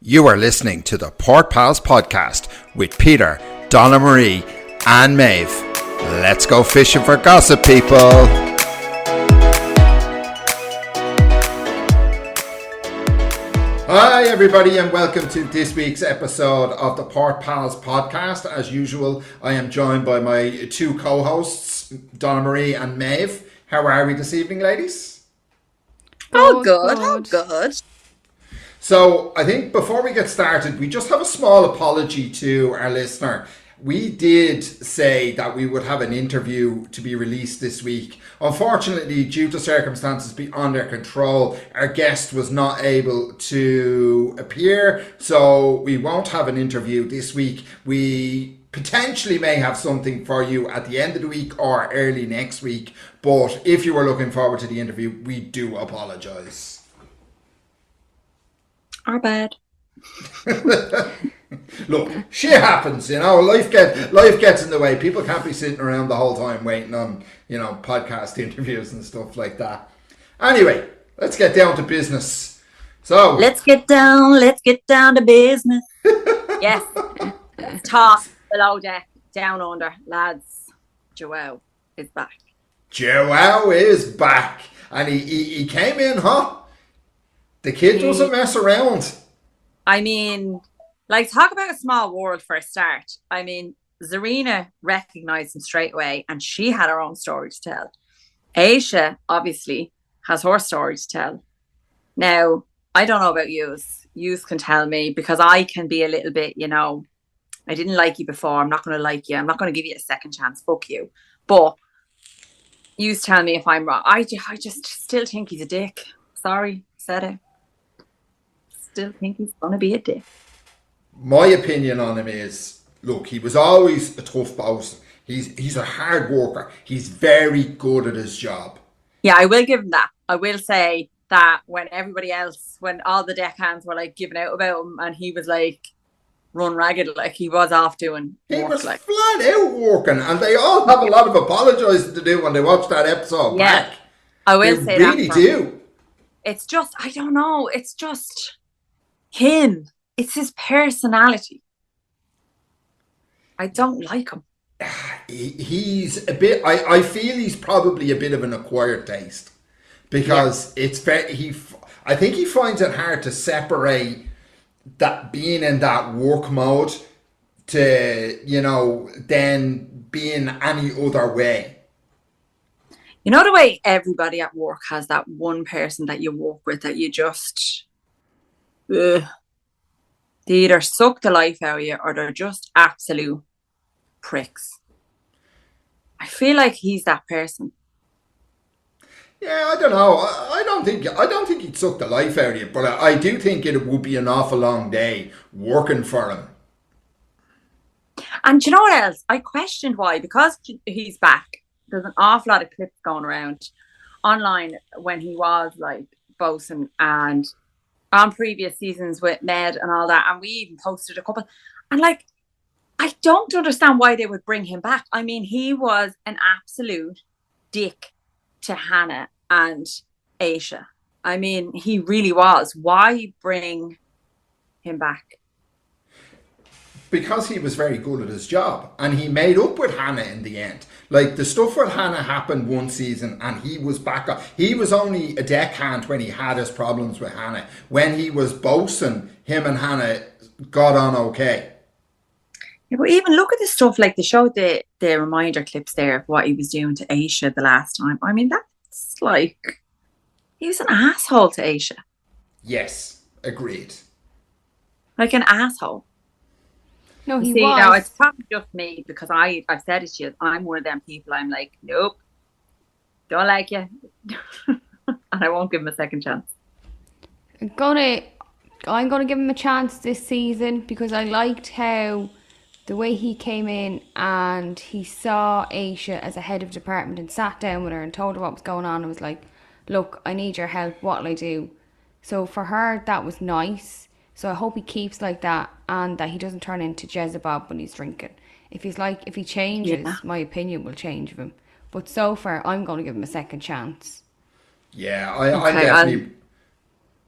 You are listening to the Port Pals podcast with Peter, Donna Marie, and Maeve. Let's go fishing for gossip, people. Hi, everybody, and welcome to this week's episode of the Port Pals podcast. As usual, I am joined by my two co-hosts, Donna Marie and Maeve. How are we this evening, ladies? Oh, good. So I think before we get started, we just have a small apology to our listener. We did say that we would have an interview to be released this week. Unfortunately, due to circumstances beyond our control, our guest was not able to appear, so we won't have an interview this week. We potentially may have something for you at the end of the week or early next week, but if you were looking forward to the interview, we do apologise. Our bad. Look, shit happens, you know. Life gets in the way. People can't be sitting around the whole time waiting on, podcast interviews and stuff like that. Anyway, let's get down to business. So let's get down to business. Yes. Top, below deck, down under, lads. Joao is back. Joao is back, and he came in hot. The kid doesn't mess around. I mean, talk about a small world for a start. I mean, Zarina recognised him straight away, and she had her own story to tell. Aisha, obviously, has her story to tell. Now, I don't know about yous. Yous can tell me, because I can be a little bit, I didn't like you before. I'm not going to like you. I'm not going to give you a second chance. Fuck you. But yous tell me if I'm wrong. I just still think he's a dick. Sorry, said it. Still think he's going to be a dick. My opinion on him is, look, he was always a tough boss. He's a hard worker. He's very good at his job. Yeah, I will give him that. I will say that when all the deckhands were giving out about him, and he was run ragged, he was off doing work. He was flat out working, and they all have a lot of apologising to do when they watch that episode back. I will say that. They really do. It's just, I don't know, it's just him. It's his personality. I don't like him. He's a bit, I feel he's probably a bit of an acquired taste, because it's very, I think he finds it hard to separate that being in that work mode to, then being any other way. You know the way everybody at work has that one person that you work with that you just, they either suck the life out of you or they're just absolute pricks. I feel like he's that person. Yeah, I don't know. I don't think he'd suck the life out of you, but I do think it would be an awful long day working for him. And do you know what else? I questioned why, because he's back. There's an awful lot of clips going around online when he was bosun and on previous seasons with Ned and all that. And we even posted a couple. And I don't understand why they would bring him back. I mean, he was an absolute dick to Hannah and Aisha. I mean, he really was. Why bring him back? Because he was very good at his job, and he made up with Hannah in the end. The stuff with Hannah happened one season, and he was back up. He was only a deckhand when he had his problems with Hannah. When he was bosun, him and Hannah got on okay. Yeah, but even look at the stuff, they showed the reminder clips there of what he was doing to Aisha the last time. I mean, that's he was an asshole to Aisha. Yes, agreed. An asshole. No, he was. Now it's probably just me, because I've said it to you. I'm one of them people. I'm nope, don't like you, and I won't give him a second chance. I'm gonna give him a chance this season, because I liked how the way he came in and he saw Aisha as a head of department and sat down with her and told her what was going on and was like, "Look, I need your help. What'll I do?" So for her, that was nice. So I hope he keeps like that, and that he doesn't turn into Jezebel when he's drinking. If he changes, my opinion will change of him. But so far, I'm going to give him a second chance. Yeah, I definitely.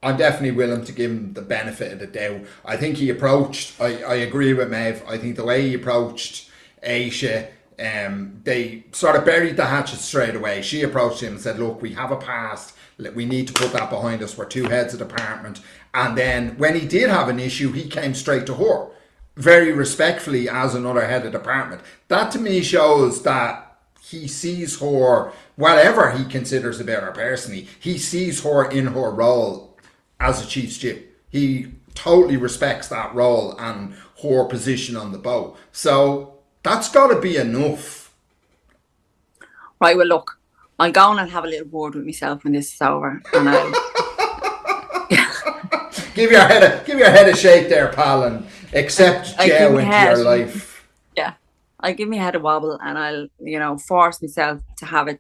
I'm definitely willing to give him the benefit of the doubt. I think he approached, I agree with Maeve, I think the way he approached Aisha, they sort of buried the hatchet straight away. She approached him and said, look, we have a past, we need to put that behind us, we're two heads of department. And then when he did have an issue, he came straight to her, very respectfully as another head of department. That to me shows that he sees her, whatever he considers about her personally, he sees her in her role as a chief stew. He totally respects that role and her position on the boat. So that's got to be enough. Right, well, look, I'll go on and have a little word with myself when this is over. And I'll... give your head a shake there, pal, and accept jail into your life. Yeah, I'll give my head a wobble and I'll, force myself to have a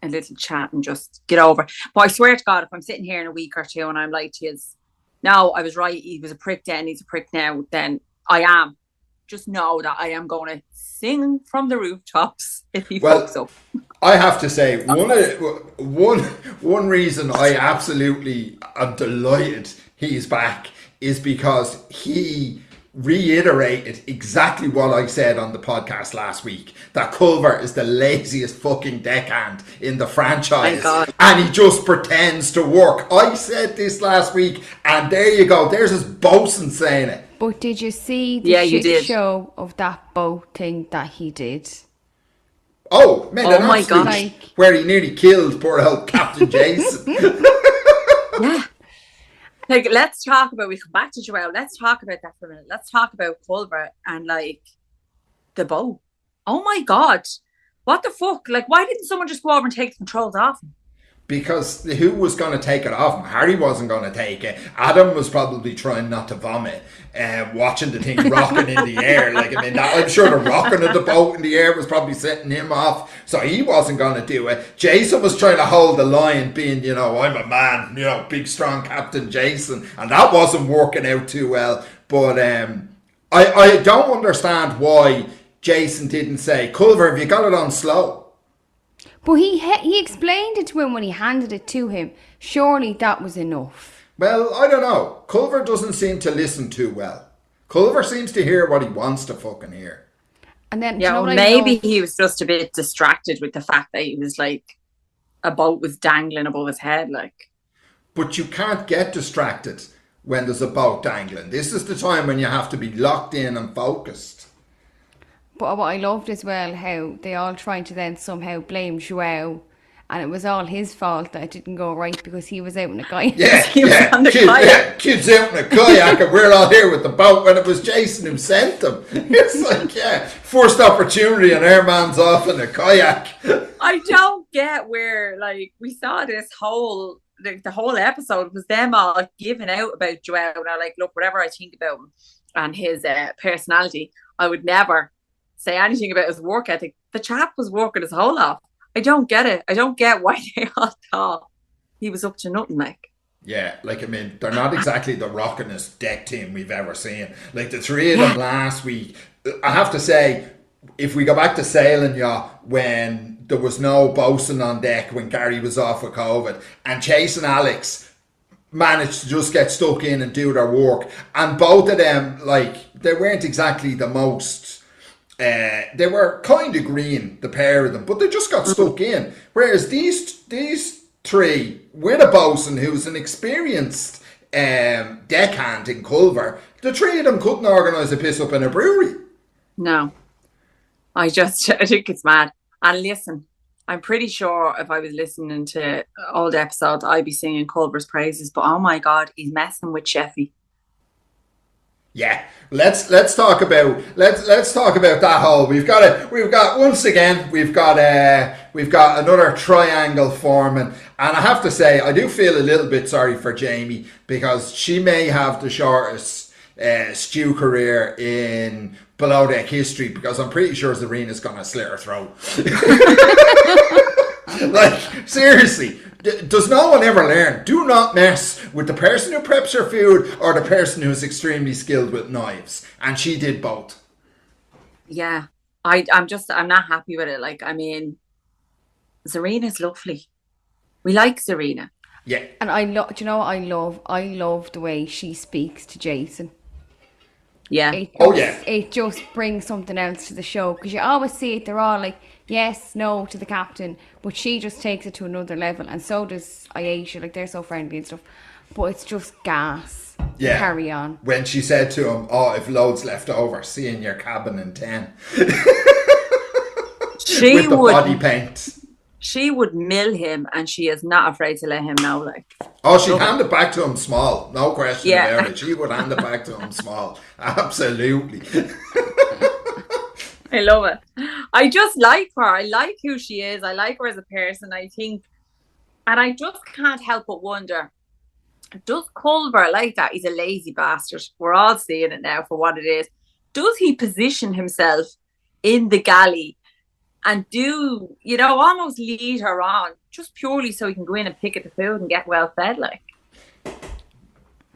little chat and just get over. But I swear to God, if I'm sitting here in a week or two and I'm like, no, I was right, he was a prick then, he's a prick now, then I am. Just know that I am going to sing from the rooftops if he fucks up. I have to say, one reason I absolutely am delighted he's back is because he reiterated exactly what I said on the podcast last week, that Culver is the laziest fucking deckhand in the franchise, and he just pretends to work. I said this last week, and there you go, there's his bosun saying it. But did you see the show of that boat thing that he did? Oh, man, oh my God. Where he nearly killed poor old Captain Jason. Yeah. Like, let's talk about, we come back to Joelle, let's talk about that for a minute. Let's talk about Culver and, like, the boat. Oh my God. What the fuck? Like, why didn't someone just go over and take the controls off him? Because who was going to take it off him? Harry wasn't going to take it. Adam was probably trying not to vomit, watching the thing rocking in the air. Like, I mean, I'm sure the rocking of the boat in the air was probably setting him off. So he wasn't going to do it. Jason was trying to hold the line, being, I'm a man, big, strong Captain Jason. And that wasn't working out too well. But I don't understand why Jason didn't say, Culver, have you got it on slow? But he explained it to him when he handed it to him. Surely that was enough. Well, I don't know. Culver doesn't seem to listen too well. Culver seems to hear what he wants to fucking hear. And then maybe he was just a bit distracted with the fact that he was like, a boat was dangling above his head, like. But you can't get distracted when there's a boat dangling. This is the time when you have to be locked in and focused. But what I loved as well, how they all tried to then somehow blame João, and it was all his fault that it didn't go right because he was out in a kayak. Kids out in a kayak and we're all here with the boat when it was Jason who sent them. It's like, first opportunity and our man's off in a kayak. I don't get where, like, we saw this whole, the whole episode was them all giving out about João. And I'm like, look, whatever I think about him and his personality, I would never say anything about his work ethic. The chap was working his whole off. I don't get it. I don't get why they all thought he was up to nothing, like. Yeah, like, I mean, they're not exactly the rockinest deck team we've ever seen. Like, the three of them last week, I have to say, if we go back to sailing yacht when there was no bosun on deck when Gary was off with COVID, and Chase and Alex managed to just get stuck in and do their work, and both of them, like, they weren't exactly the most... they were kind of green, the pair of them, but they just got stuck in. Whereas these three, with a bosun who's an experienced deckhand in Culver, the three of them couldn't organise a piss up in a brewery. No. I think it's mad. And listen, I'm pretty sure if I was listening to old episodes, I'd be singing Culver's praises, but oh my God, he's messing with Sheffy. Yeah, let's talk about that whole. We've got another triangle forming, and I have to say I do feel a little bit sorry for Jamie because she may have the shortest stew career in below deck history because I'm pretty sure Zarina's gonna slit her throat. Like, seriously, does no one ever learn? Do not mess with the person who preps your food or the person who's extremely skilled with knives. And she did both. Yeah, I'm not happy with it. Like, I mean, Zarina's lovely. We like Zarina. Yeah. And do you know what I love? I love the way she speaks to Jason. Yeah. It just brings something else to the show, because you always see it. They're all like yes, no to the captain, but she just takes it to another level, and so does Aisha. Like, they're so friendly and stuff, but it's just gas. Yeah. Carry on. When she said to him, "Oh, if loads left over, see in your cabin in 10." She With the would body paint. She would mill him, and she is not afraid to let him know. Like, Oh, she'd hand it back to him small. No question Yeah. about it. She would hand it back to him small. Absolutely. I love it. I just like her. I like who she is. I like her as a person. I think, and I just can't help but wonder, does Culver like that? He's a lazy bastard. We're all seeing it now for what it is. Does he position himself in the galley and do, almost lead her on, just purely so he can go in and pick at the food and get well fed? Like,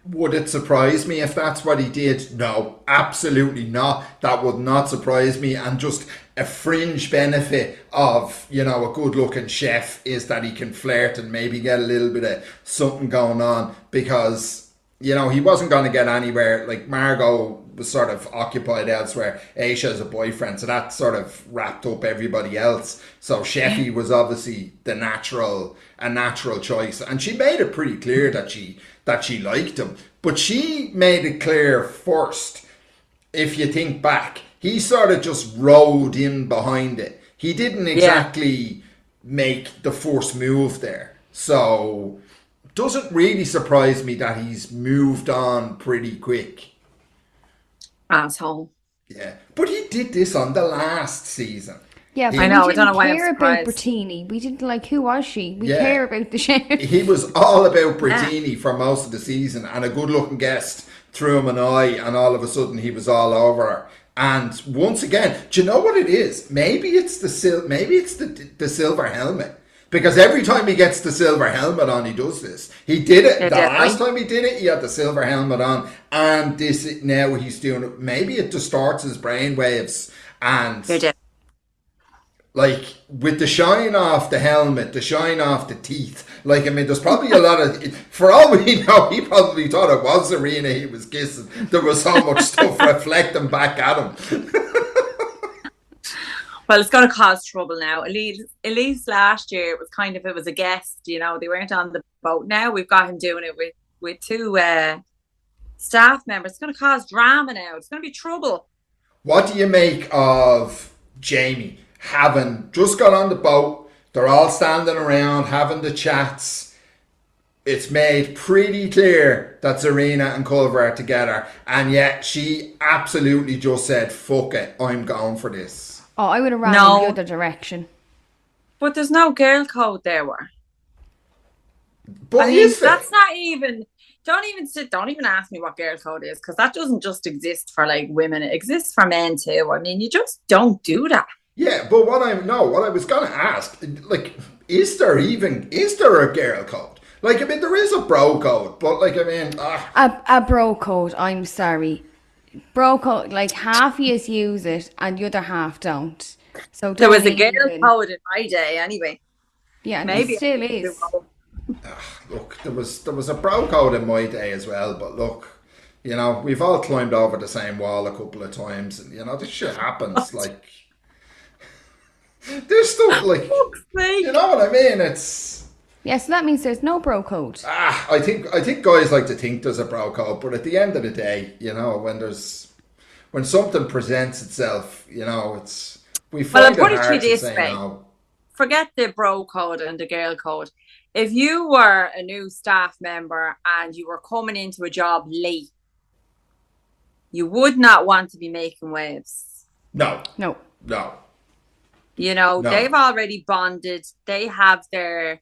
Would it surprise me if that's what he did? No, absolutely not. That would not surprise me. And just a fringe benefit of, a good looking chef is that he can flirt and maybe get a little bit of something going on, because, he wasn't going to get anywhere. Like, Margot was sort of occupied elsewhere. Aisha has a boyfriend, so that sort of wrapped up everybody else. So Sheffy was obviously a natural choice, and she made it pretty clear that she liked him. But she made it clear first, if you think back, he sort of just rode in behind it. He didn't exactly make the first move there. So doesn't really surprise me that he's moved on pretty quick. asshole. Yeah, but he did this on the last season. Yeah, but I know. I we don't know didn't why I'm care about surprised. Brittini. We didn't like, who was she? We Yeah. care about the chef. He was all about Brittini for most of the season, and a good-looking guest threw him an eye, and all of a sudden he was all over her. And once again, do you know what it is? Maybe it's the silver helmet. Because every time he gets the silver helmet on, he does this. He did it. The last time he did it, he had the silver helmet on. And now he's doing it. Maybe it distorts his brain waves. And like, with the shine off the helmet, the shine off the teeth. Like, I mean, there's probably a lot of... For all we know, he probably thought it was Serena he was kissing. There was so much stuff reflecting back at him. Well, it's going to cause trouble now. At least last year, it was a guest, they weren't on the boat. Now we've got him doing it with two staff members. It's going to cause drama now. It's going to be trouble. What do you make of Jamie having just got on the boat? They're all standing around having the chats. It's made pretty clear that Serena and Culver are together, and yet she absolutely just said, "Fuck it, I'm going for this." Oh, I would have ran in the other direction. But there's no girl code there, were. But that's not even... Don't even ask me what girl code is, because that doesn't just exist for, like, women. It exists for men too. I mean, you just don't do that. Yeah, but what I was going to ask, like, is there a girl code? Like, I mean, there is a bro code, but, like, I mean... A bro code, I'm sorry. Bro code, like, half of us use it and the other half don't. So there was a girl code in my day anyway. Yeah, maybe it still is. Look, there was a bro code in my day as well, but look, we've all climbed over the same wall a couple of times, and this shit happens. Like, there's stuff like, you know what I mean? It's... Yeah, so that means there's no bro code. I think guys like to think there's a bro code, but at the end of the day, when something presents itself, it's... We find it hard to say no. Forget the bro code and the girl code. If you were a new staff member and you were coming into a job late, you would not want to be making waves. No. They've already bonded. They have their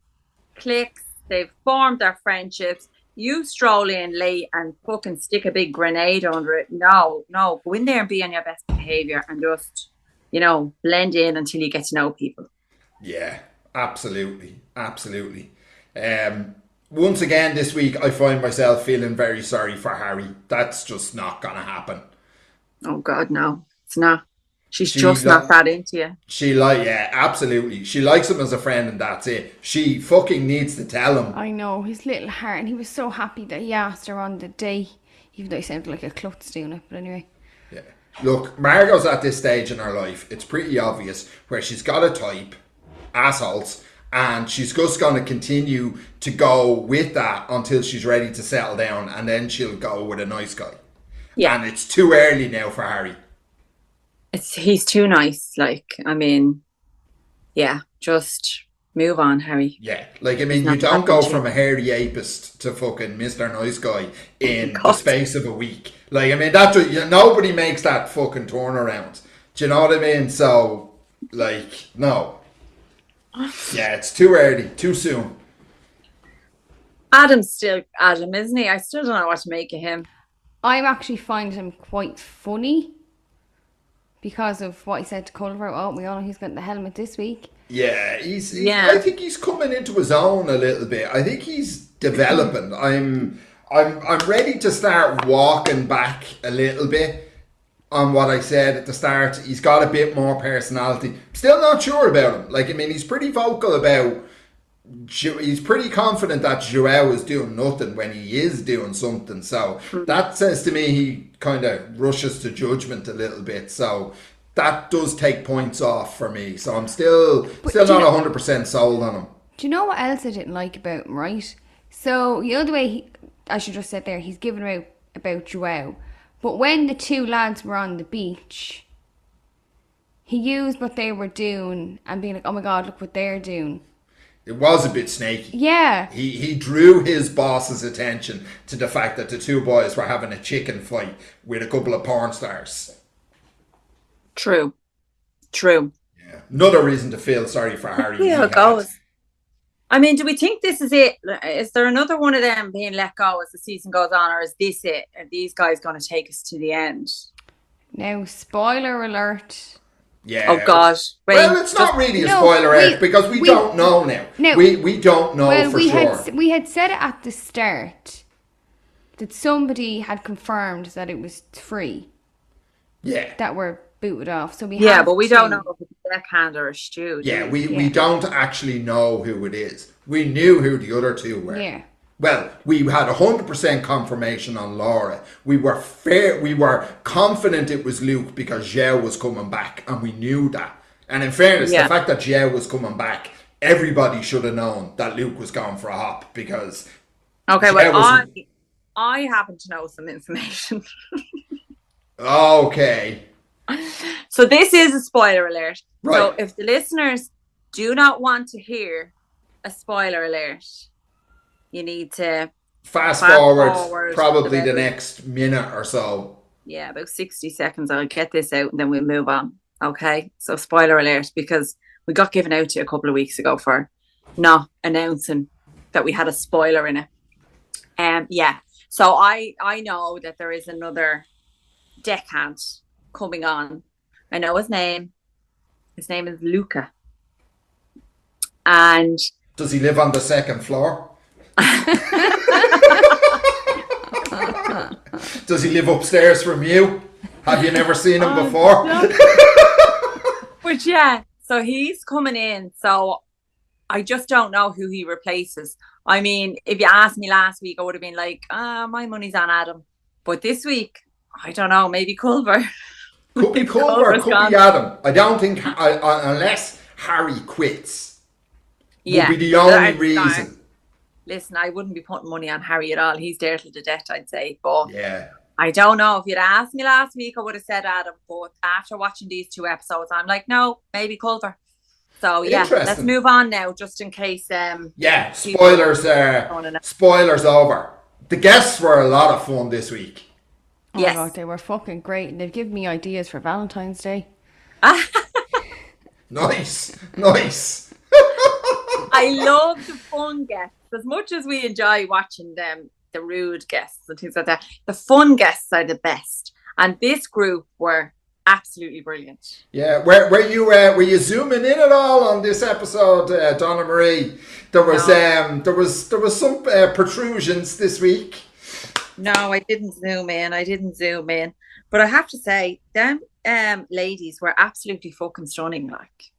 cliques. They've formed their friendships. You stroll in late and fucking stick a big grenade under it. No. Go in there and be on your best behaviour and just, blend in until you get to know people. Yeah, absolutely. Once again this week, I find myself feeling very sorry for Harry. That's just not going to happen. Oh God, no, it's not. She's just not that into you. Yeah, absolutely. She likes him as a friend and that's it. She fucking needs to tell him. I know, his little heart, and he was so happy that he asked her on the day, even though he sounded like a klutz doing it, but anyway. Yeah. Look, Margot's at this stage in her life, it's pretty obvious, where she's got a type, assholes, and she's just going to continue to go with that until she's ready to settle down, and then she'll go with a nice guy. Yeah. And it's too early now for Harry. He's too nice. Like, I mean, yeah, just move on, Harry. Yeah, like, I mean, you don't go from a hairy apist to fucking Mr. Nice Guy in the space of a week. Like, I mean, nobody makes that fucking turnaround. Do you know what I mean? So, like, no. Yeah, it's too early, too soon. Adam's still Adam, isn't he? I still don't know what to make of him. I'm actually finding him quite funny because of what he said to Culver. Oh, we all know he's got the helmet this week. Yeah, I think he's coming into his own a little bit. I think he's developing. I'm ready to start walking back a little bit on what I said at the start. He's got a bit more personality. Still not sure about him. Like, I mean, he's pretty vocal about. He's pretty confident that João is doing nothing when he is doing something. So that says to me he kind of rushes to judgment a little bit. So that does take points off for me. So I'm still not 100% sold on him. Do you know what else I didn't like about him, right? So, you know the way, I should just said there, he's giving out about João. But when the two lads were on the beach, he used what they were doing and being like, oh my God, look what they're doing. It was a bit snaky. Yeah. He drew his boss's attention to the fact that the two boys were having a chicken fight with a couple of porn stars. True. Yeah. Another reason to feel sorry for Harry. Yeah, it goes. I mean, do we think this is it? Is there another one of them being let go as the season goes on, or is this it? Are these guys going to take us to the end? Now, spoiler alert. Yeah. Oh God. Well, it's not really a spoiler alert because we don't know now. No, we don't know for sure. We had said it at the start that somebody had confirmed that it was 3. Yeah. That were booted off. So but we don't know if it's a deckhand or a stew. Yeah, we don't actually know who it is. We knew who the other two were. Yeah. Well, we had 100% confirmation on Laura. We were confident it was Luke because Zhao was coming back, and we knew that. And in fairness, the fact that Zhao was coming back, everybody should have known that Luke was going for a hop because. Okay, well, I happen to know some information. Okay. So this is a spoiler alert. Right. So if the listeners do not want to hear a spoiler alert, you need to fast forward probably the next minute or so. Yeah, about 60 seconds. I'll get this out and then we'll move on. Okay, so spoiler alert, because we got given out to you a couple of weeks ago for not announcing that we had a spoiler in it. So I know that there is another deckhand coming on. I know his name. His name is Luca. And does he live on the second floor? Does he live upstairs from you? Have you never seen him before? No. But yeah, so he's coming in. So I just don't know who he replaces. I mean, if you asked me last week, I would have been like, my money's on Adam. But this week, I don't know, maybe Culver. Could be Culver, could be Adam. I don't think, unless Harry quits, would be the only reason. Listen, I wouldn't be putting money on Harry at all. He's there till the death, I'd say. But yeah, I don't know. If you'd asked me last week, I would have said Adam. But after watching these 2 episodes, I'm like, no, maybe Culver. So yeah, let's move on now, just in case. Spoilers. Spoilers over. The guests were a lot of fun this week. Oh my God, they were fucking great, and they've given me ideas for Valentine's Day. Nice. I love the fun guests. As much as we enjoy watching them, the rude guests and things like that, the fun guests are the best. And this group were absolutely brilliant. Yeah, were you zooming in at all on this episode, Donna Marie? There was some protrusions this week. No, I didn't zoom in. But I have to say, them ladies were absolutely fucking stunning, like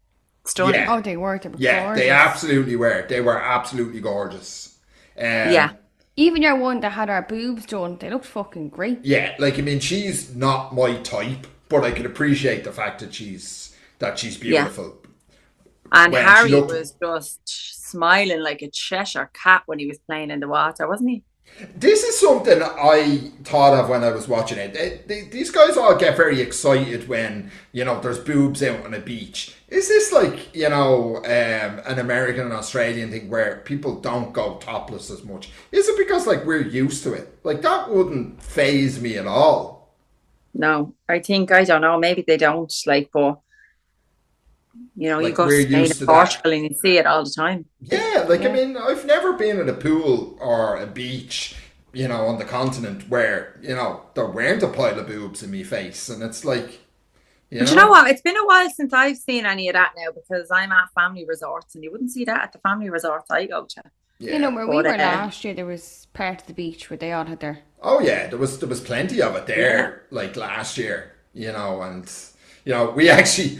stunning. Yeah. Oh, they were Yeah, gorgeous. they absolutely were. They were absolutely gorgeous. Yeah. Even your one that had our boobs done, they looked fucking great. Yeah, like I mean, she's not my type, but I can appreciate the fact that she's Yeah. beautiful. And When she Harry looked, was just smiling like a Cheshire cat when he was playing in the water, wasn't he? this is something I thought of when I was watching it. These guys all get very excited when there's boobs out on a beach. Is this like an American and Australian thing where people don't go topless as much? Is it because like we're used to it? Like that wouldn't faze me at all. No, I don't know. Maybe they don't like, but you Like go to we're Spain used and to that. Portugal and you see it all the time. Yeah, like I Yeah. mean, I've never been at a pool or a beach, on the continent where there weren't a pile of boobs in me face, and it's like, you But you know know, what? It's been a while since I've seen any of that now because I'm at family resorts and you wouldn't see that at the family resorts I go to. You know, yeah. where we But were last year, there was part of the beach where they all had their. Oh yeah, there was plenty of it yeah. there, like last year, and we actually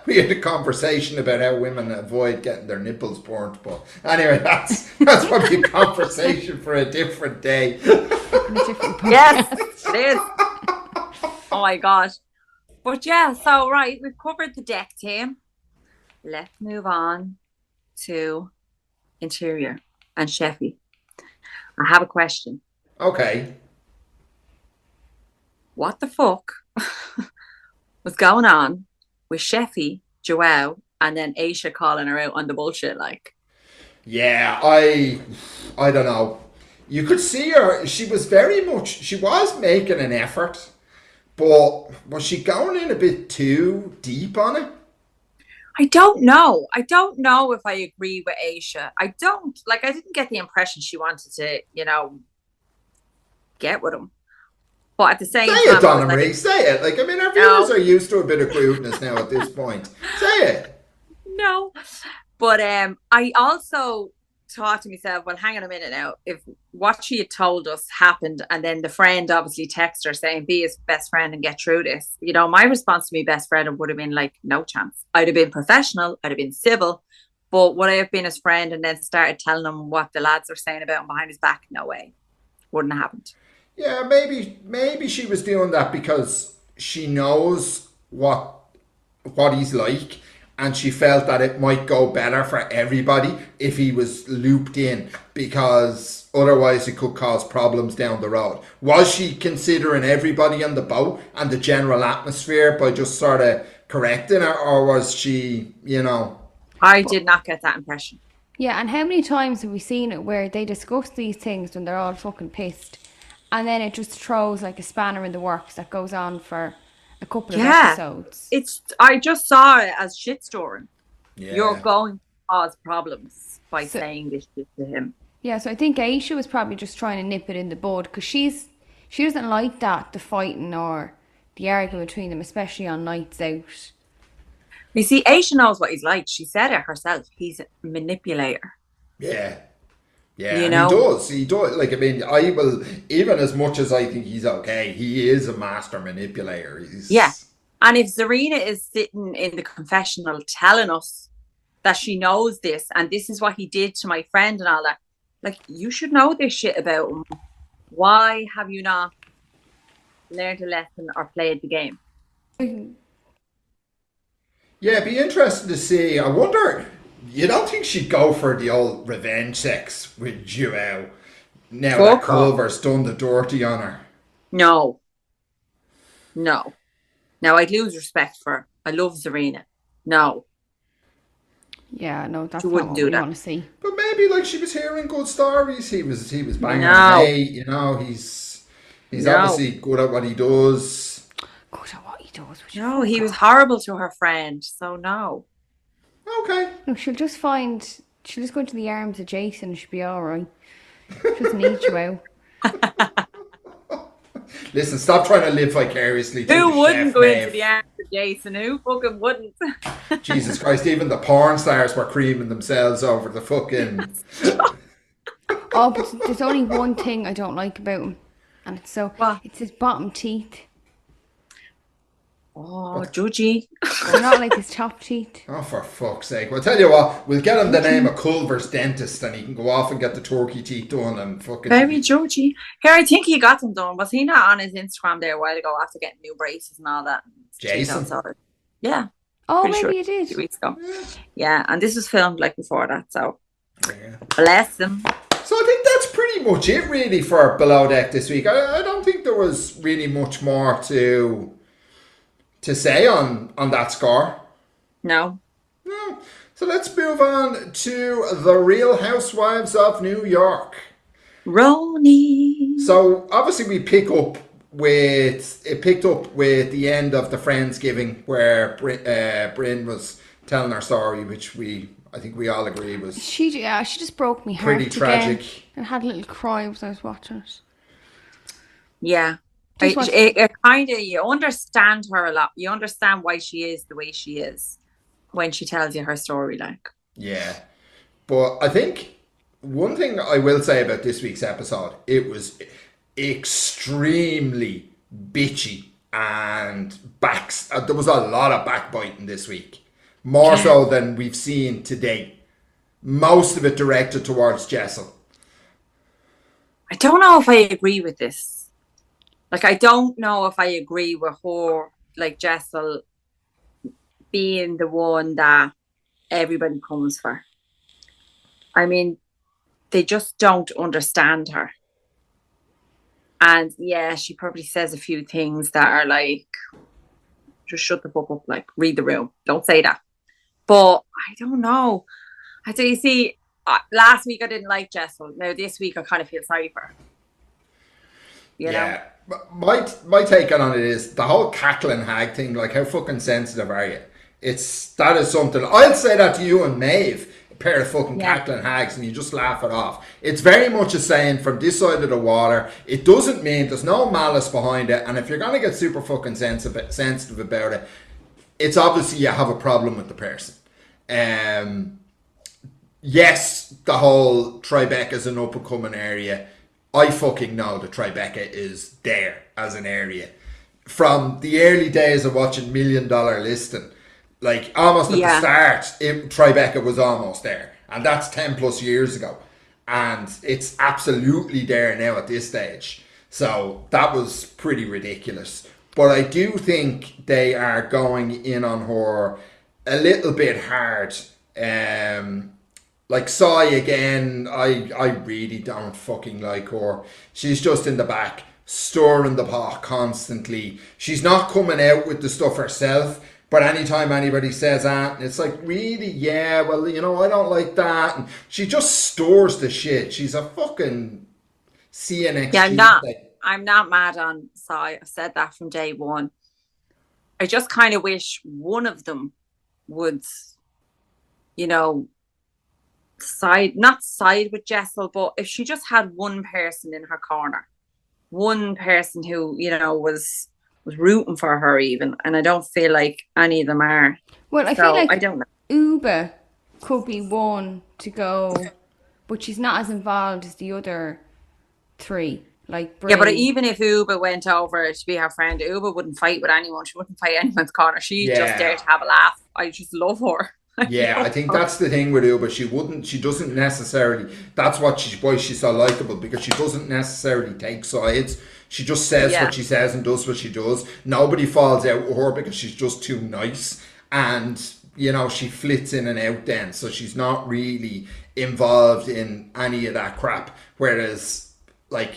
we had a conversation about how women avoid getting their nipples burnt, but anyway, that's probably a conversation for a different day. In a different Yes, podcast. it is. Oh my God. But yeah, so right, we've covered the deck team. Let's move on to interior and Sheffy. I have a question. Okay. What the fuck was going on with Sheffy, Joelle, and then Aisha calling her out on the bullshit? Like, Yeah, I don't know. You could see her. She was making an effort, but was she going in a bit too deep on it? I don't know. I don't know if I agree with Aisha. I don't like. I didn't get the impression she wanted to, get with him. But at the Say same it, time, I was Donna like, Marie. Say it. Like I mean, our viewers no, are used to a bit of crudeness now at this point. Say it. no. But I also thought to myself, well, hang on a minute now. If what she had told us happened, and then the friend obviously texted her saying, "Be his best friend and get through this," my response to my best friend would have been like, "No chance." I'd have been professional. I'd have been civil. But would I have been his friend and then started telling him what the lads are saying about him behind his back? No way. Wouldn't have happened. Yeah, maybe she was doing that because she knows what he's like, and she felt that it might go better for everybody if he was looped in, because otherwise it could cause problems down the road. Was she considering everybody on the boat and the general atmosphere by just sort of correcting her, or was she, I did not get that impression. Yeah, and how many times have we seen it where they discuss these things when they're all fucking pissed, and then it just throws like a spanner in the works that goes on for a couple of Yeah. episodes. I just saw it as shitstorm. yeah, You're going to cause problems by So- saying this shit to him. Yeah, so I think Aisha was probably just trying to nip it in the bud because she doesn't like that, the fighting or the arguing between them, especially on nights out. You see, Aisha knows what he's like. She said it herself. He's a manipulator. yeah. Yeah, You and know? he does. He does. Like, I mean, I will, even as much as I think he's okay, he is a master manipulator. Yeah. And if Zarina is sitting in the confessional telling us that she knows this and this is what he did to my friend and all that, like, you should know this shit about him. Why have you not learned a lesson or played the game? Yeah, it'd be interesting to see. I wonder, you don't think she'd go for the old revenge sex with Joelle now that Fuck off. Culver's done the dirty on her? No. No. Now, I'd lose respect for her. I love Zarina. No. Yeah, no, that's She not wouldn't what do we that. want to see. But maybe like she was hearing good stories. He was banging No. her mate. He's No. obviously good at what he does. God, what he does. would you No, fuck he was off? horrible to her friend. So, no. Okay. No, she'll just go into the arms of Jason and she'll be alright. She doesn't need you out. Listen, stop trying to live vicariously through Who the wouldn't chef, go Maeve. into the arms of Jason? Who fucking wouldn't? Jesus Christ, even the porn stars were creaming themselves over the fucking... Oh, but there's only one thing I don't like about him. And What? it's his bottom teeth. Oh, Judgy. They're not like his top teeth. Oh, for fuck's sake. Well, tell you what, we'll get him the name of Culver's dentist and he can go off and get the turkey teeth done and fucking... Very Judgy. Here, I think he got them done. Was he not on his Instagram there a while ago after getting new braces and all that? Jason? Yeah. Oh, Pretty maybe sure you did. a few weeks ago. Yeah, and this was filmed like before that, so Yeah. bless them. So I think that's pretty much it really for Below Deck this week. I don't think there was really much more to say on that score. No. No. So let's move on to the Real Housewives of New York. RHONY. So obviously we picked up with the end of the Friendsgiving where Bryn was telling her story, which I think we all agree was She just broke me heart pretty tragic. again. I had a little cry as I was watching it. Yeah. It kind of, you understand her a lot. You understand why she is the way she is when she tells you her story, like. Yeah. But I think one thing I will say about this week's episode, it was extremely bitchy and there was a lot of backbiting this week. More so than we've seen to date. Most of it directed towards Jessel. I don't know if I agree with this. Like, I don't know if I agree with her, like, Jessel being the one that everybody comes for. I mean, they just don't understand her. And yeah, she probably says a few things that are like, just shut the fuck up, like, read the room. Don't say that. But I don't know. I tell you, see, last week I didn't like Jessel. Now this week I kind of feel sorry for her. You know? My take on it is the whole cackling hag thing. Like, how fucking sensitive are you? That is something. I'll say that to you and Maeve, a pair of fucking cackling hags, and you just laugh it off. It's very much a saying from this side of the water. It doesn't mean there's no malice behind it. And if you're gonna get super fucking sensitive about it, it's obviously you have a problem with the person. Yes, the whole Tribeca's an up and coming area. I fucking know that Tribeca is there as an area. From the early days of watching $1 Million Listing, like almost at the start, Tribeca was almost there. And that's 10 plus years ago. And it's absolutely there now at this stage. So that was pretty ridiculous. But I do think they are going in on her a little bit hard. Like Sai again, I really don't fucking like her. She's just in the back, stirring the pot constantly. She's not coming out with the stuff herself, but anytime anybody says that, it's like, really? Yeah, well, you know, I don't like that. And she just stores the shit. She's a fucking CNXG. Yeah, I'm not mad on Sai. I've said that from day one. I just kind of wish one of them would, you know, not side with Jessel, but if she just had one person in her corner, one person who, you know, was rooting for her even, and I don't feel like any of them are. Well, I feel like I don't know. Uba could be one to go, but she's not as involved as the other three. Like Bray. Yeah, but even if Uba went over to be her friend, Uba wouldn't fight with anyone. She wouldn't fight anyone's corner. She'd just dare to have a laugh. I just love her. Yeah, I think that's the thing with Uba. She doesn't necessarily, that's why she's so likable, because she doesn't necessarily take sides. She just says what she says and does what she does. Nobody falls out with her because she's just too nice. And, you know, she flits in and out then. So she's not really involved in any of that crap. Whereas, like,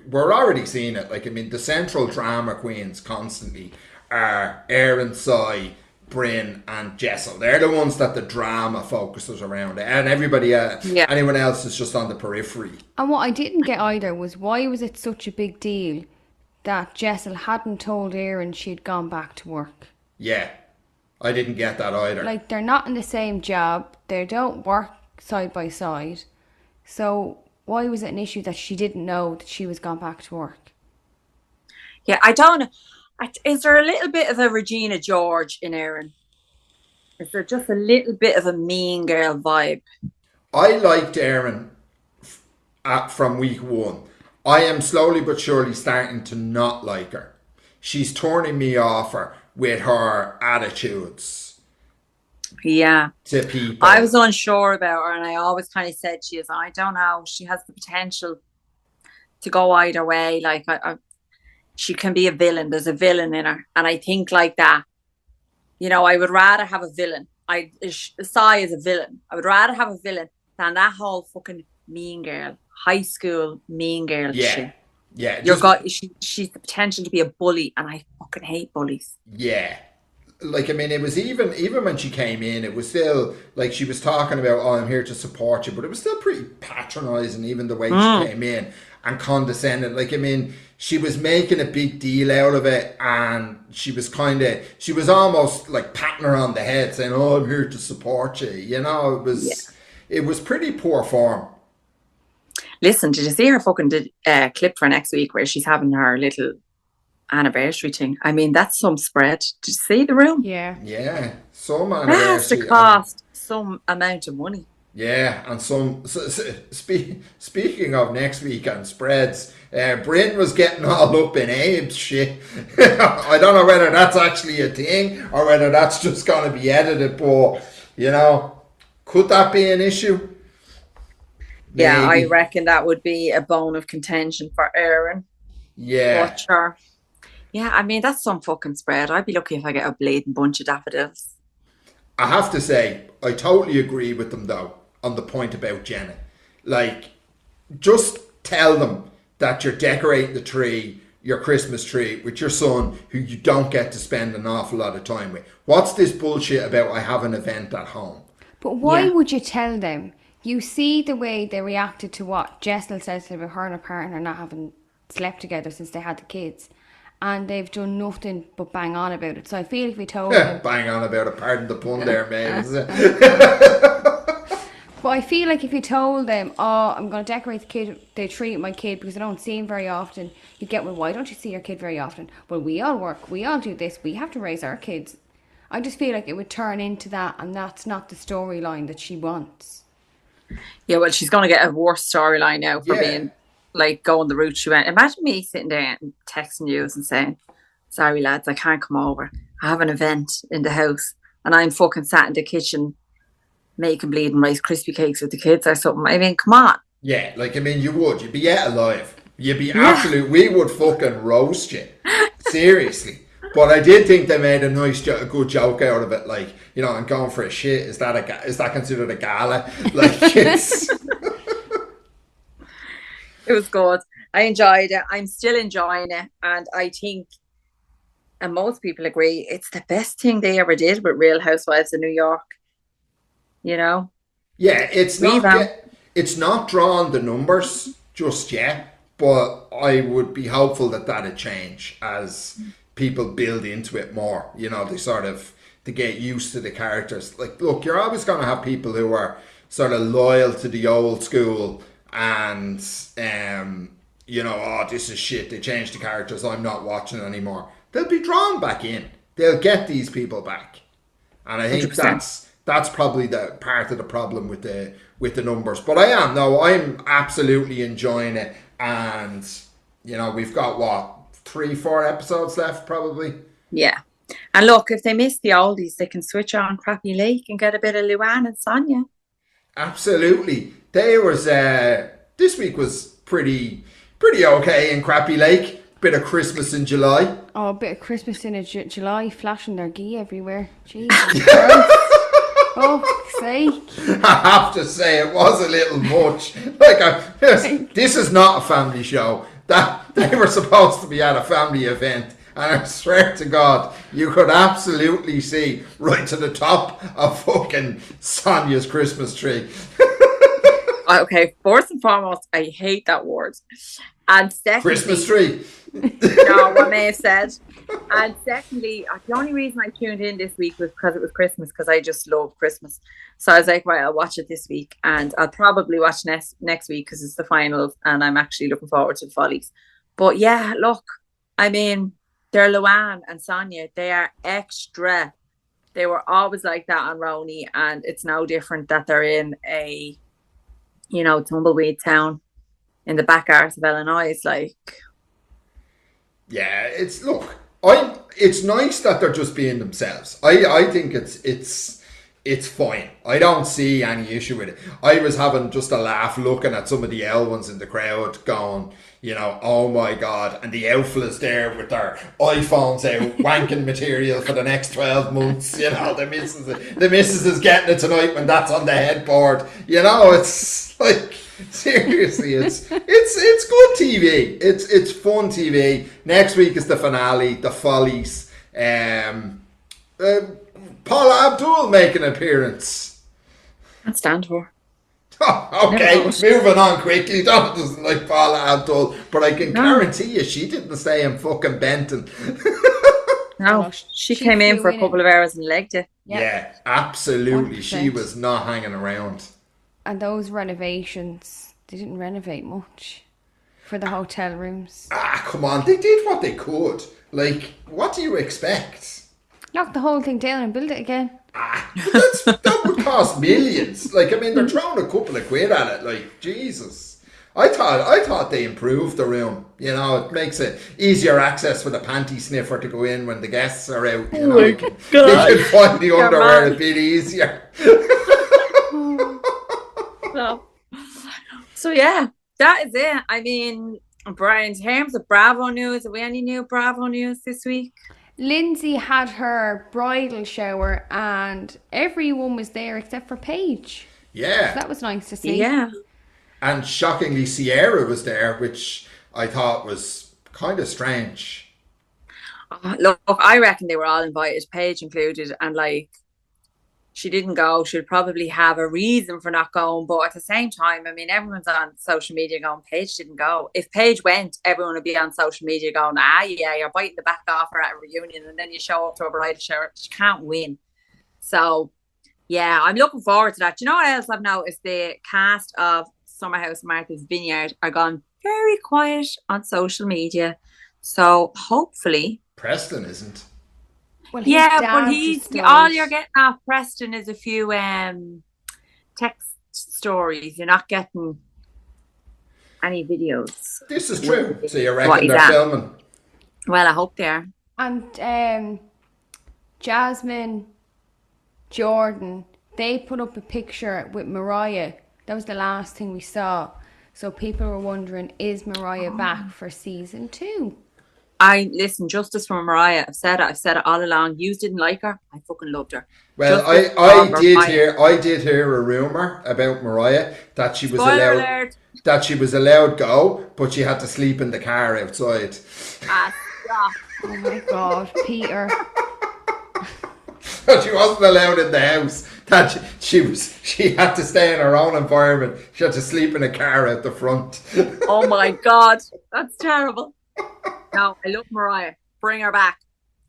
we're already seeing it. Like, I mean, the central drama queens constantly are Erin, Sai, Bryn and Jessel. They're the ones that the drama focuses around, and everybody anyone else is just on the periphery. And what I didn't get either was, why was it such a big deal that Jessel hadn't told Erin she'd gone back to work? Yeah, I didn't get that either. Like, they're not in the same job, they don't work side by side, so why was it an issue that she didn't know that she was gone back to work? Yeah, I don't know. Is there a little bit of a Regina George in Erin? Is there just a little bit of a mean girl vibe? I liked Erin from week one. I am slowly but surely starting to not like her. she's turning me off her with her attitudes Yeah. to people. I was unsure about her, and I always kind of said I don't know, she has the potential to go either way. Like, she can be a villain. There's a villain in her. And I think like that, I would rather have a villain. Sai is a villain. I would rather have a villain than that whole fucking mean girl, high school mean girl shit. Yeah. She's the potential to be a bully, and I fucking hate bullies. Yeah. Like, I mean, it was even when she came in, it was still like she was talking about, oh, I'm here to support you, but it was still pretty patronizing, even the way she came in, and condescending. Like, I mean, she was making a big deal out of it, and she was almost like patting her on the head, saying, oh, I'm here to support you. It was pretty poor form. Listen, did you see her fucking clip for next week where she's having her little anniversary thing? I mean, that's some spread. Did you see the room? Yeah, some anniversary. That has to cost some amount of money. Yeah, and speaking of next week and spreads, Bryn was getting all up in Abe's shit. I don't know whether that's actually a thing or whether that's just going to be edited, but, could that be an issue? Maybe. Yeah, I reckon that would be a bone of contention for Aaron. Yeah. But sure. Yeah, I mean, that's some fucking spread. I'd be lucky if I get a bleeding bunch of daffodils. I have to say, I totally agree with them, though, on the point about Jenna. Like, just tell them that you're decorating the tree, your Christmas tree, with your son, who you don't get to spend an awful lot of time with. What's this bullshit about I have an event at home? But why would you tell them? You see the way they reacted to what Jessel says about her and her partner not having slept together since they had the kids. And they've done nothing but bang on about it. So I feel if we told them... Bang on about it, pardon the pun there, mate. But I feel like if you told them, oh, I'm going to decorate the tree with my kid because I don't see him very often, you get, well, why don't you see your kid very often? Well, we all work, we all do this, we have to raise our kids. I just feel like it would turn into that, and that's not the storyline that she wants. Yeah, well, she's going to get a worse storyline now for being, like, going the route she went. Imagine me sitting there and texting you and saying, sorry, lads, I can't come over. I have an event in the house, and I'm fucking sat in the kitchen making bleeding Rice Krispie cakes with the kids or something. I mean, come on. Yeah, like, I mean, you'd be yet alive. You'd be absolute, we would fucking roast you. Seriously. But I did think they made a good joke out of it. Like, I'm going for a shit. Is that considered a gala? Like, it's... It was good. I enjoyed it. I'm still enjoying it. And I think, and most people agree, it's the best thing they ever did with Real Housewives of New York. Yeah, it's not drawn the numbers just yet, but I would be hopeful that that'd change as people build into it more. They get used to the characters. Like, look, you're always going to have people who are sort of loyal to the old school and, oh, this is shit. They changed the characters. I'm not watching anymore. They'll be drawn back in. They'll get these people back. And I think 100%. That's probably the part of the problem with the numbers. But I'm absolutely enjoying it. And, we've got 3-4 episodes left probably. Yeah. And look, if they miss the oldies, they can switch on Crappy Lake and get a bit of Luann and Sonia. Absolutely. This week was pretty okay in Crappy Lake. Bit of Christmas in July. Oh, a bit of Christmas in July, flashing their ghee everywhere. Jesus. Oh, sake. I have to say, it was a little much. Like, this is not a family show. That they were supposed to be at a family event, and I swear to God, you could absolutely see right to the top of fucking Sonia's Christmas tree. Okay, first and foremost, I hate that word. And secondly, Christmas tree. No, what may have said. And secondly, the only reason I tuned in this week was because it was Christmas, because I just love Christmas. So I was like, right, I'll watch it this week, and I'll probably watch next week because it's the finals, and I'm actually looking forward to the Follies. But yeah, look, I mean, they're Luann and Sonia. They are extra. They were always like that on RHONY, and it's no different that they're in a, tumbleweed town in the back arse of Illinois. Like, yeah, It's nice that they're just being themselves. I think it's fine. I don't see any issue with it. I was having just a laugh looking at some of the L ones in the crowd going, oh my God. And the outfielders there with their iPhones out, wanking material for the next 12 months. The missus is getting it tonight when that's on the headboard. It's like, seriously, it's good TV. It's fun TV. Next week is the finale, the Follies. Paula Abdul make an appearance. Can't stand for. Oh, okay, moving on quickly. Donna doesn't like Paula Abdul, but I can guarantee you she didn't stay in fucking Benton. No, she came in for a couple of hours and legged it. Yeah, absolutely. 100%. She was not hanging around. And those renovations, they didn't renovate much for the hotel rooms. Come on, they did what they could. Like, what do you expect? Knock the whole thing down and build it again. But that would cost millions. Like, I mean, they're throwing a couple of quid at it. Like, Jesus. I thought they improved the room. It makes it easier access for the panty sniffer to go in when the guests are out. They can find the underwear a bit easier. So yeah, that is it. I mean, Brian, in terms of Bravo news, have we any new Bravo news this week? Lindsay had her bridal shower and everyone was there except for Paige. Yeah. So that was nice to see. Yeah. And shockingly, Sierra was there, which I thought was kind of strange. Look, I reckon they were all invited, Paige included, and like, she didn't go. She'd probably have a reason for not going, but at the same time, I mean, everyone's on social media going, Paige didn't go. If Paige went, everyone would be on social media going, yeah, you're biting the back off her at a reunion, and then you show up to a bridal shower. She can't win. So, yeah, I'm looking forward to that. Do you know what else I've noticed? The cast of Summer House Martha's Vineyard are gone very quiet on social media. So, hopefully... Preston isn't. Well, yeah, but all you're getting off Preston is a few text stories. You're not getting any videos. This is true. So you reckon they're filming? Well, I hope they are. And Jasmine, Jordan, they put up a picture with Mariah. That was the last thing we saw. So people were wondering, is Mariah back for season 2? Listen, justice for Mariah. I've said it all along. You didn't like her. I fucking loved her. Well, I did hear a rumor about Mariah that she was allowed go, but she had to sleep in the car outside. Stop. Oh my God, Peter. So she wasn't allowed in the house. That she had to stay in her own environment. She had to sleep in a car out the front. Oh my God, that's terrible. No, I love Mariah. Bring her back.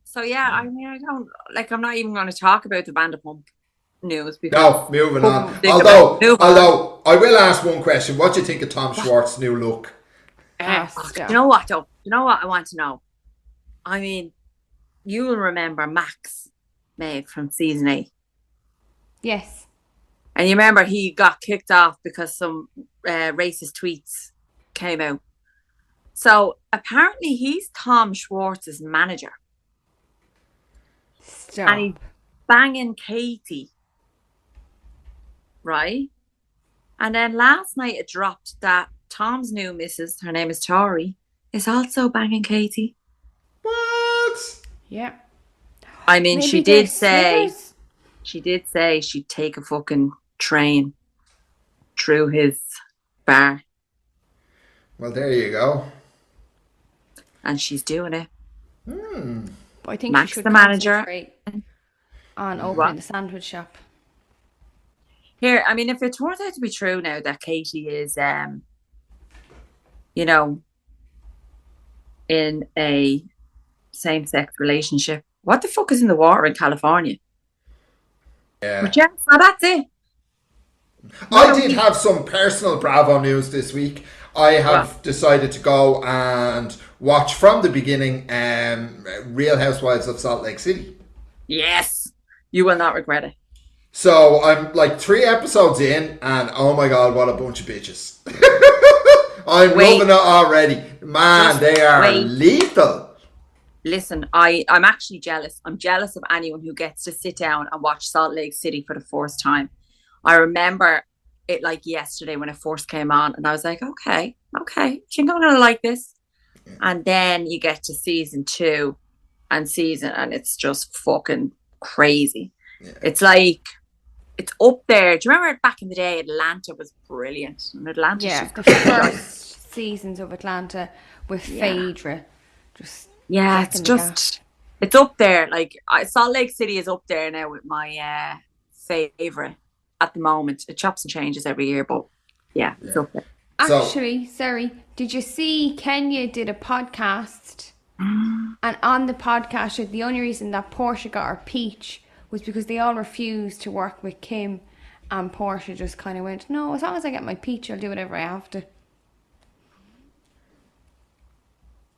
So yeah, I mean, I'm not even going to talk about the Vanderpump news. No, moving on. Although I will ask one question. What do you think of Tom Schwartz's new look? You know what though? You know what I want to know? I mean, you will remember Max Maeve from season 8. Yes. And you remember he got kicked off because some racist tweets came out. So apparently he's Tom Schwartz's manager. Stop. And he's banging Katie. Right? And then last night it dropped that Tom's new missus, her name is Tori, is also banging Katie. What? Yeah. I mean, Maybe she did say she'd take a fucking train through his bar. Well, there you go. And she's doing it. But I think Max, she should the manager, concentrate on opening the sandwich shop. Here, I mean, if it turns out to be true now that Katie is, in a same-sex relationship, what the fuck is in the water in California? Yeah. But yeah, so that's it. I did have some personal Bravo news this week. I have decided to go and watch from the beginning Real Housewives of Salt Lake City. Yes. You will not regret it. So I'm like 3 episodes in and oh my God, what a bunch of bitches. I'm loving it already. Man, they are lethal. listen, I'm actually jealous. I'm jealous of anyone who gets to sit down and watch Salt Lake City for the first time. I remember it like yesterday when it first came on, and I was like, okay, I think I'm gonna like this. And then you get to season 2 and it's just fucking crazy. Yeah. It's like it's up there. Do you remember back in the day Atlanta was brilliant? And Atlanta's just the first seasons of Atlanta with Phaedra. Just it's just it's up there. Like Salt Lake City is up there now with my favorite at the moment. It chops and changes every year, but it's up there. Actually, sorry, did you see Kenya did a podcast? And on the podcast, the only reason that Portia got her peach was because they all refused to work with Kim, and Portia just kind of went, no, as long as I get my peach, I'll do whatever I have to.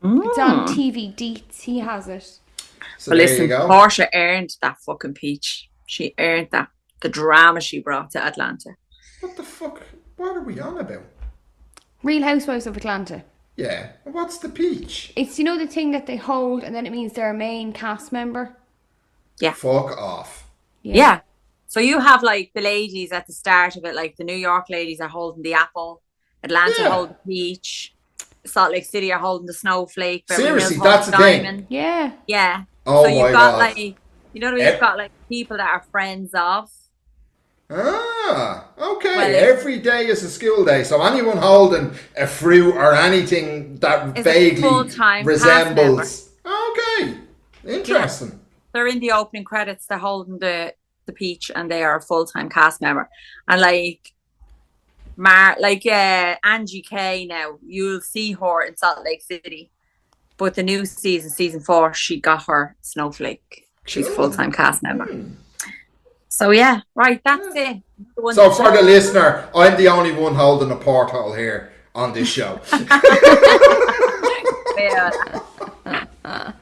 It's on TV Deets. He has it. So but there listen, you go. Portia earned that fucking peach. She earned that. The drama she brought to Atlanta. What the fuck? What are we on about? Real Housewives of Atlanta. Yeah. What's the peach? It's, you know, the thing that they hold and then it means they're a main cast member? Yeah. Fuck off. Yeah. So you have like the ladies at the start of it, like the New York ladies are holding the apple, Atlanta hold the peach, Salt Lake City are holding the snowflake. Seriously, that's the diamond. thing. Yeah. Yeah. Oh so you've got God. like, you know what I mean? You've got like people that are friends of. Ah, okay. Well, every day is a school day. So anyone holding a fruit or anything that vaguely resembles. Okay. Interesting. Yeah. They're in the opening credits. They're holding the peach, and they are a full-time cast member. And like Angie K now, you'll see her in Salt Lake City. But the new season 4, she got her snowflake. She's a full-time cast member. So yeah, right, that's it. So for the listener, I'm the only one holding a porthole here on this show.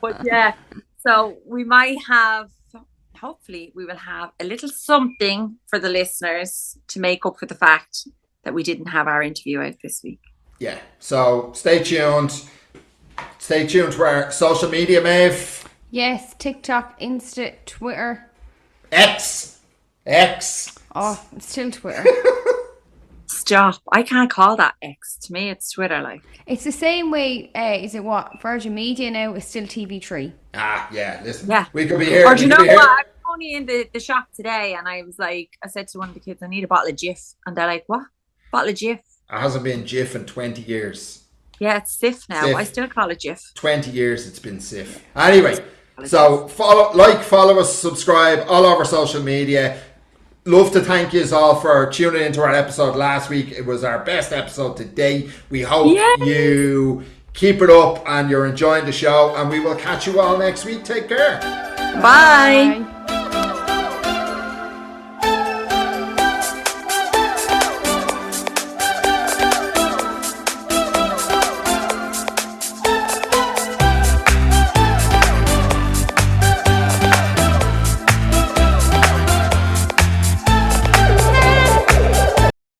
But yeah, so we might have, hopefully we will have a little something for the listeners to make up for the fact that we didn't have our interview out this week. Yeah, so stay tuned. Stay tuned to our social media, Maeve. Yes, TikTok, Insta, Twitter. X. Oh, it's still Twitter. Stop. I can't call that X. To me, it's Twitter. Like it's the same way. Is it what Virgin Media now is still TV3? Ah, yeah. Listen, yeah. We could be here. Or do you know what? I was only in the shop today, and I was like, I said to one of the kids, I need a bottle of Jif, and they're like, what? Bottle of Jif? It hasn't been Jif in 20 years. Yeah, it's Sif now. Sif. I still call it Jif. 20 years it's been Sif. Anyway, so follow us, subscribe all over social media. Love to thank you all for tuning into our episode last week. It was our best episode to date. We hope you keep it up and you're enjoying the show, and we will catch you all next week. Take care. Bye.